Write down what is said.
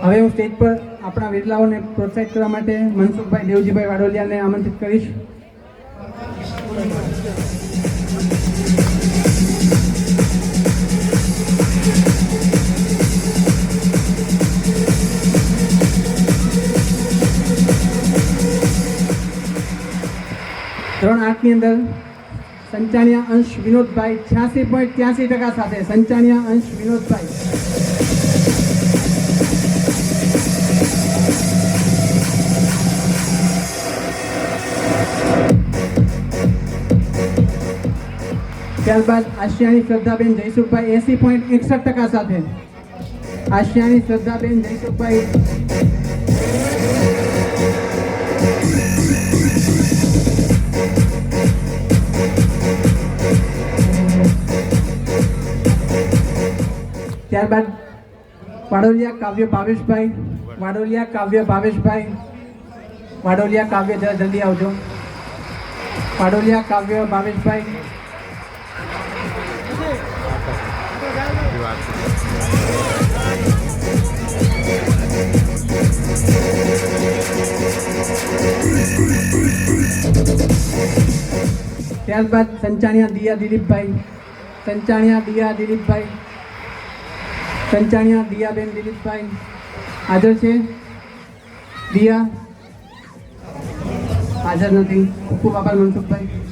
હવે હું સ્ટેજ પર આપણા વીરલાઓને પ્રોત્સાહિત કરવા માટે મનસુખભાઈ દેવજીભાઈ વાડોલિયાને આમંત્રિત કરીશ. ધોરણ 8 ની અંદર સંચાણિયા અંશ વિનોદભાઈ 86.83% સાથે સંચાણિયા અંશ વિનોદભાઈ. ત્યારબાદ આશિયાની શ્રદ્ધાબેન જયસુખભાઈ 80.61% સાથે આશિયાની શ્રદ્ધાબેન જયસુખભાઈ. ત્યારબાદ વાડોલિયા કાવ્ય ભાવેશભાઈ. વાડોલિયા કાવ્ય ભાવેશભાઈ. વાડોલિયા કાવ્ય જરા જલ્દી આવજો. વાડોલિયા કાવ્ય ભાવેશભાઈ. ત્યારબાદ સંચાણિયા દિયા દિલીપભાઈ. સંચાણિયા દિયા દિલીપભાઈ. સંચાણિયા દિયાબેન દિલીપભાઈ હાજર છે? દિયા હાજર નથી. ખૂબ ખૂબ આભાર મનસુખભાઈ.